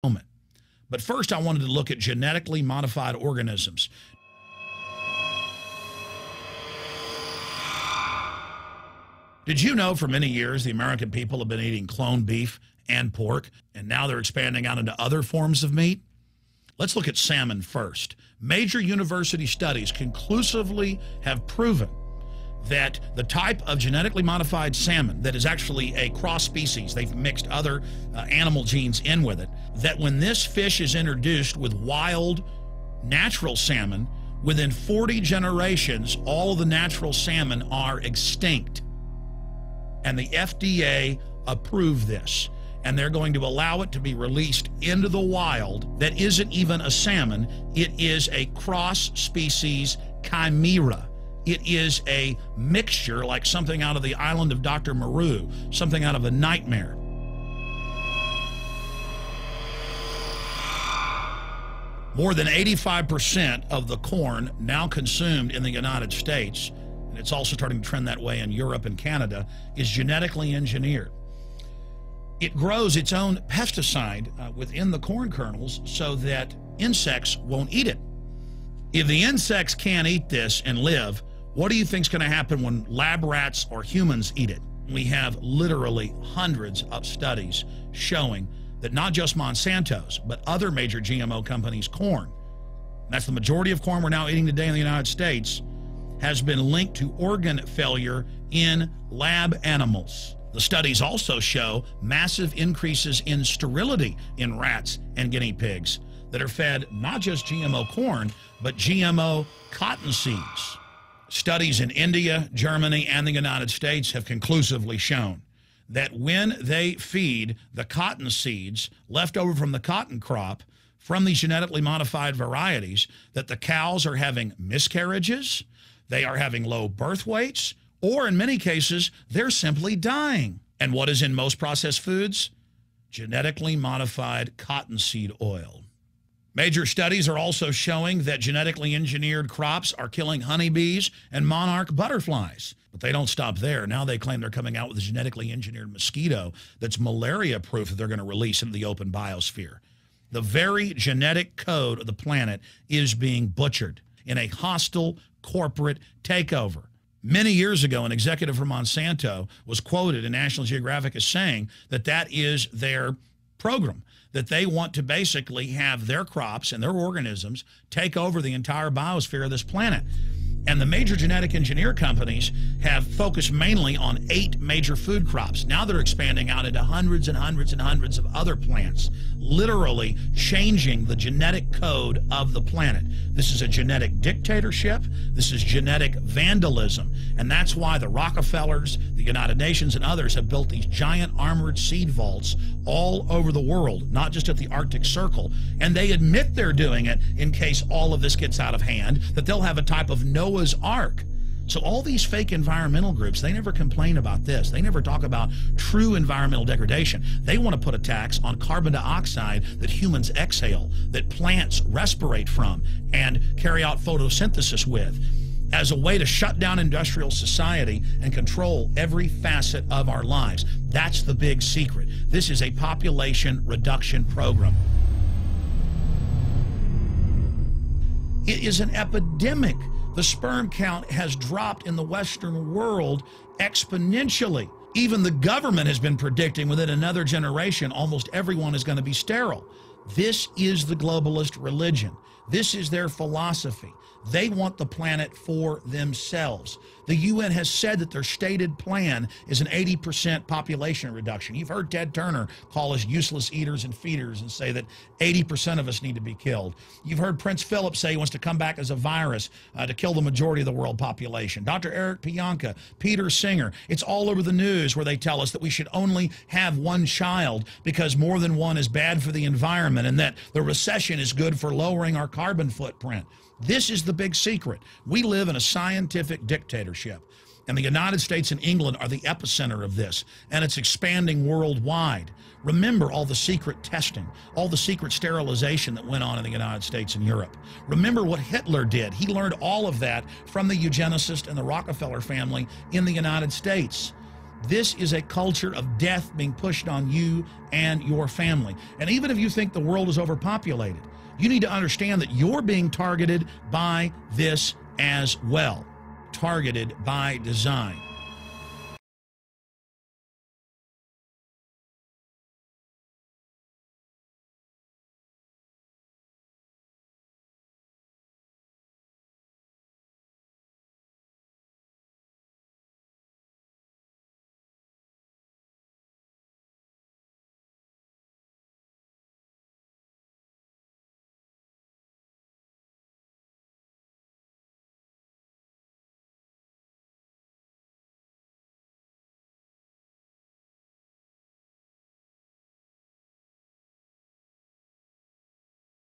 moment. But first, I wanted to look at genetically modified organisms. Did you know for many years the American people have been eating cloned beef and pork, and now they're expanding out into other forms of meat? Let's look at salmon first. Major university studies conclusively have proven that the type of genetically modified salmon that is actually a cross species, they've mixed other animal genes in with it, that when this fish is introduced with wild natural salmon, within 40 generations, all of the natural salmon are extinct. And the FDA approved this. And they're going to allow it to be released into the wild. That isn't even a salmon. It is a cross-species chimera. It is a mixture like something out of the island of Dr. Moreau, something out of a nightmare. More than 85% of the corn now consumed in the United States, and it's also starting to trend that way in Europe and Canada, is genetically engineered. It grows its own pesticide within the corn kernels so that insects won't eat it. If the insects can't eat this and live, what do you think is going to happen when lab rats or humans eat it? We have literally hundreds of studies showing that not just Monsanto's, but other major GMO companies' corn, and that's the majority of corn we're now eating today in the United States, has been linked to organ failure in lab animals. The studies also show massive increases in sterility in rats and guinea pigs that are fed not just GMO corn, but GMO cotton seeds. Studies in India, Germany, and the United States have conclusively shown that when they feed the cotton seeds left over from the cotton crop from these genetically modified varieties, that the cows are having miscarriages, they are having low birth weights, or in many cases, they're simply dying. And what is in most processed foods? Genetically modified cottonseed oil. Major studies are also showing that genetically engineered crops are killing honeybees and monarch butterflies. But they don't stop there. Now they claim they're coming out with a genetically engineered mosquito that's malaria-proof that they're going to release into the open biosphere. The very genetic code of the planet is being butchered in a hostile corporate takeover. Many years ago, an executive from Monsanto was quoted in National Geographic as saying that that is their program, that they want to basically have their crops and their organisms take over the entire biosphere of this planet. And the major genetic engineer companies have focused mainly on 8 major food crops. Now they're expanding out into hundreds and hundreds and hundreds of other plants, literally changing the genetic code of the planet. This is a genetic dictatorship. This is genetic vandalism. And that's why the Rockefellers, the United Nations, and others have built these giant armored seed vaults all over the world, not just at the Arctic Circle. And they admit they're doing it in case all of this gets out of hand, that they'll have a type of Noah's Ark. So all these fake environmental groups, they never complain about this. They never talk about true environmental degradation. They want to put a tax on carbon dioxide that humans exhale, that plants respirate from and carry out photosynthesis with, as a way to shut down industrial society and control every facet of our lives. That's the big secret. This is a population reduction program. It is an epidemic. The sperm count has dropped in the Western world exponentially. Even the government has been predicting within another generation, almost everyone is going to be sterile. This is the globalist religion. This is their philosophy. They want the planet for themselves. The UN has said that their stated plan is an 80% population reduction. You've heard Ted Turner call us useless eaters and feeders and say that 80% of us need to be killed. You've heard Prince Philip say he wants to come back as a virus to kill the majority of the world population. Dr. Eric Pianka, Peter Singer, it's all over the news where they tell us that we should only have one child because more than one is bad for the environment and that the recession is good for lowering our carbon footprint. This is the big secret. We live in a scientific dictatorship, and the United States and England are the epicenter of this, and it's expanding worldwide. Remember all the secret testing, all the secret sterilization that went on in the United States and Europe. Remember what Hitler did. He learned all of that from the eugenicist and the Rockefeller family in the United States. This is a culture of death being pushed on you and your family. And even if you think the world is overpopulated, you need to understand that you're being targeted by this as well. Targeted by design.